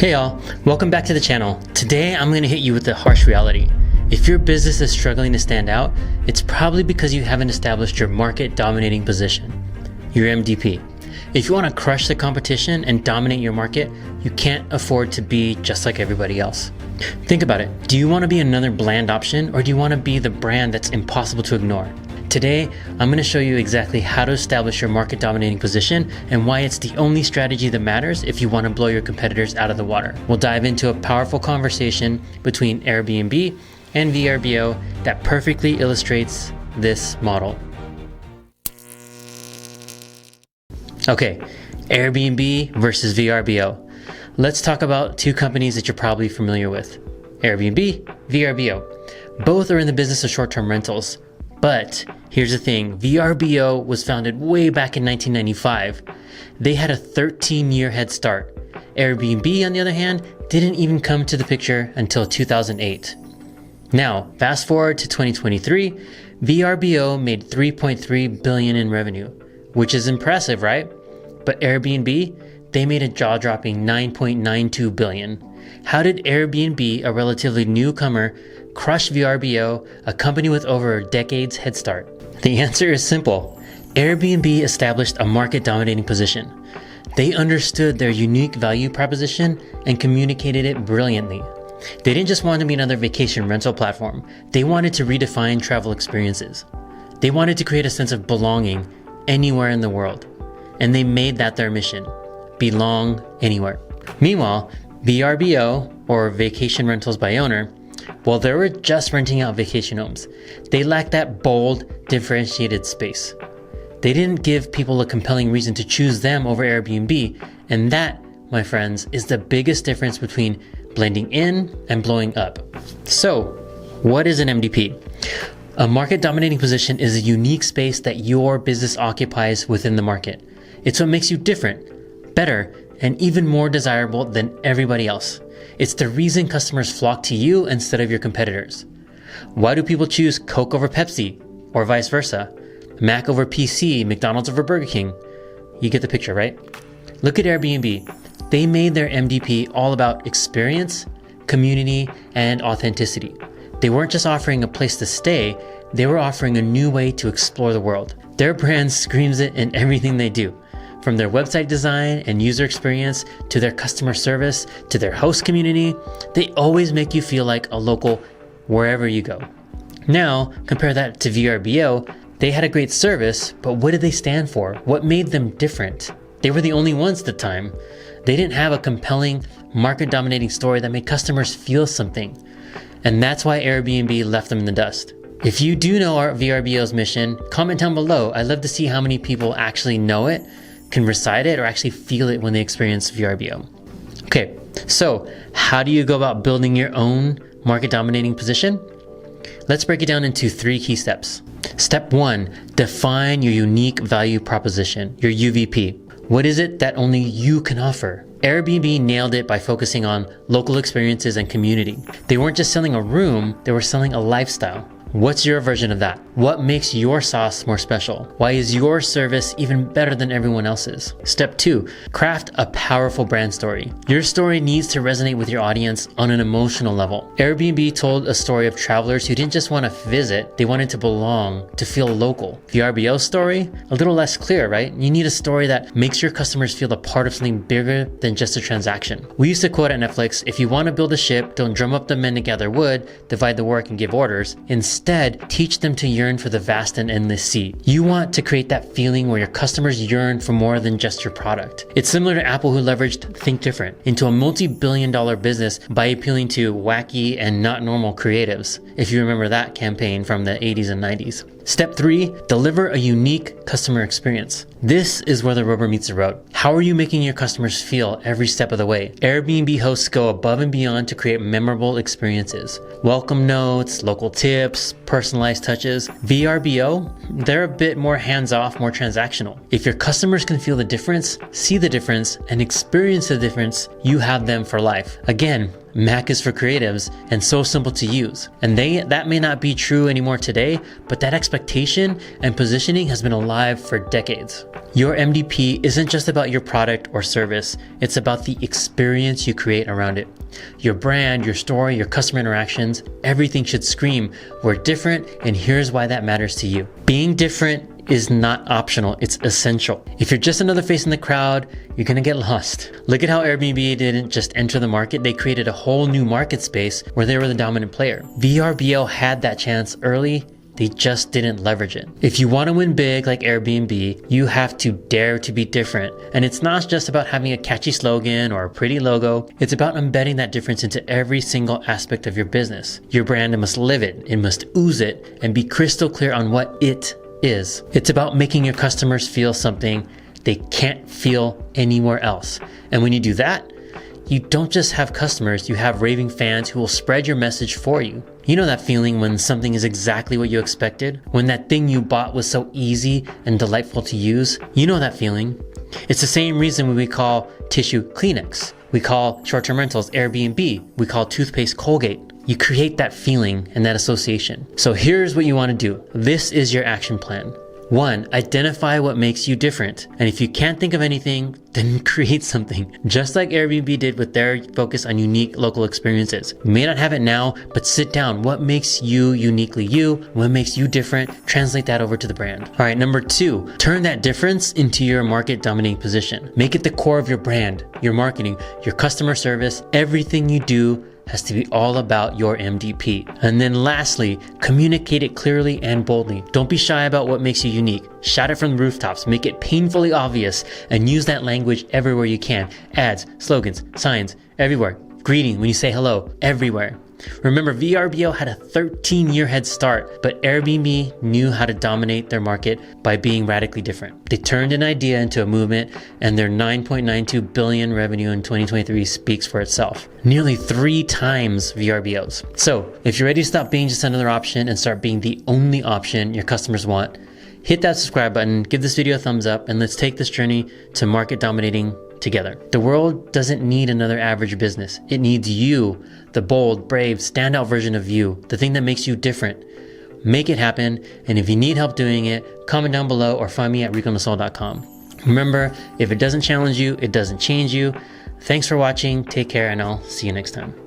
Hey y'all, welcome back to the channel. Today I'm going to hit you with the harsh reality. If your business is struggling to stand out, it's probably because you haven't established your market dominating position, your MDP. If you want to crush the competition and dominate your market, you can't afford to be just like everybody else. Think about it. Do you want to be another bland option, or do you want to be the brand that's impossible to ignore? Today, I'm going to show you exactly how to establish your market dominating position and why it's the only strategy that matters if you want to blow your competitors out of the water. We'll dive into a powerful conversation between Airbnb and VRBO that perfectly illustrates this model. Okay, Airbnb versus VRBO. Let's talk about two companies that you're probably familiar with. Airbnb, VRBO. Both are in the business of short-term rentals. But here's the thing, VRBO was founded way back in 1995. They had a 13-year head start. Airbnb, on the other hand, didn't even come to the picture until 2008. Now, fast forward to 2023, VRBO made $3.3 billion in revenue, which is impressive, right? But Airbnb, they made a jaw-dropping $9.92 billion. How did Airbnb, a relatively newcomer, crush VRBO, a company with over a decade's head start? The answer is simple. Airbnb established a market dominating position. They understood their unique value proposition and communicated it brilliantly. They didn't just want to be another vacation rental platform. They wanted to redefine travel experiences. They wanted to create a sense of belonging anywhere in the world. And they made that their mission. Belong anywhere. Meanwhile, VRBO, or Vacation Rentals by Owner, well, they were just renting out vacation homes. They lacked that bold, differentiated space. They didn't give people a compelling reason to choose them over Airbnb, and that, my friends, is the biggest difference between blending in and blowing up. So, what is an MDP? A market dominating position is a unique space that your business occupies within the market. It's what makes you different, better, and even more desirable than everybody else. It's the reason customers flock to you instead of your competitors. Why do people choose Coke over Pepsi, or vice versa? Mac over PC, McDonald's over Burger King? You get the picture, right? Look at Airbnb. They made their MDP all about experience, community, and authenticity. They weren't just offering a place to stay, they were offering a new way to explore the world. Their brand screams it in everything they do. From their website design and user experience, to their customer service, to their host community, they always make you feel like a local wherever you go. Now, compare that to VRBO. They had a great service, but what did they stand for? What made them different? They were the only ones at the time. They didn't have a compelling, market-dominating story that made customers feel something. And that's why Airbnb left them in the dust. If you do know our VRBO's mission, comment down below. I'd love to see how many people actually know it, can recite it, or actually feel it when they experience VRBO. Okay, so how do you go about building your own market dominating position? Let's break it down into 3 key steps. Step 1, define your unique value proposition, your UVP. What is it that only you can offer? Airbnb nailed it by focusing on local experiences and community. They weren't just selling a room, they were selling a lifestyle. What's your version of that? What makes your sauce more special? Why is your service even better than everyone else's? Step 2, craft a powerful brand story. Your story needs to resonate with your audience on an emotional level. Airbnb told a story of travelers who didn't just want to visit, they wanted to belong, to feel local. VRBO's story? A little less clear, right? You need a story that makes your customers feel a part of something bigger than just a transaction. We used to quote at Netflix, if you want to build a ship, don't drum up the men to gather wood, divide the work and give orders. Instead, teach them to yearn for the vast and endless sea. You want to create that feeling where your customers yearn for more than just your product. It's similar to Apple, who leveraged Think Different into a multi-billion-dollar business by appealing to wacky and not normal creatives, if you remember that campaign from the 80s and 90s. Step 3, deliver a unique customer experience. This is where the rubber meets the road. How are you making your customers feel every step of the way? Airbnb hosts go above and beyond to create memorable experiences. Welcome notes, local tips, personalized touches. VRBO, they're a bit more hands-off, more transactional. If your customers can feel the difference, see the difference, and experience the difference, you have them for life. Again, Mac is for creatives, and so simple to use. And that may not be true anymore today, but that expectation and positioning has been alive for decades. Your MDP isn't just about your product or service, it's about the experience you create around it. Your brand, your story, your customer interactions, everything should scream, we're different, and here's why that matters to you. Being different is not optional, it's essential. If you're just another face in the crowd, you're gonna get lost. Look at how Airbnb didn't just enter the market, they created a whole new market space where they were the dominant player. VRBO had that chance early, they just didn't leverage it. If you want to win big like Airbnb, you have to dare to be different. And it's not just about having a catchy slogan or a pretty logo. It's about embedding that difference into every single aspect of your business. Your brand must live it, it must ooze it, and be crystal clear on what it is. It's about making your customers feel something they can't feel anywhere else. And when you do that, you don't just have customers, you have raving fans who will spread your message for you. You know that feeling when something is exactly what you expected? When that thing you bought was so easy and delightful to use? You know that feeling. It's the same reason we call tissue Kleenex. We call short-term rentals Airbnb. We call toothpaste Colgate. You create that feeling and that association. So here's what you want to do. This is your action plan. 1, identify what makes you different. And if you can't think of anything, then create something. Just like Airbnb did with their focus on unique local experiences. You may not have it now, but sit down. What makes you uniquely you? What makes you different? Translate that over to the brand. All right, number 2, turn that difference into your market dominating position. Make it the core of your brand, your marketing, your customer service. Everything you do has to be all about your MDP. And then lastly, communicate it clearly and boldly. Don't be shy about what makes you unique. Shout it from the rooftops, make it painfully obvious, and use that language everywhere you can. Ads, slogans, signs, everywhere. Greeting when you say hello, everywhere. Remember, VRBO had a 13-year head start, but Airbnb knew how to dominate their market by being radically different. They turned an idea into a movement, and their $9.92 billion revenue in 2023 speaks for itself. Nearly 3 times VRBO's. So, if you're ready to stop being just another option and start being the only option your customers want, hit that subscribe button, give this video a thumbs up, and let's take this journey to market dominating together. The world doesn't need another average business. It needs you, the bold, brave, standout version of you, the thing that makes you different. Make it happen, and if you need help doing it, comment down below or find me at riconasoul.com. Remember, if it doesn't challenge you, it doesn't change you. Thanks for watching, take care, and I'll see you next time.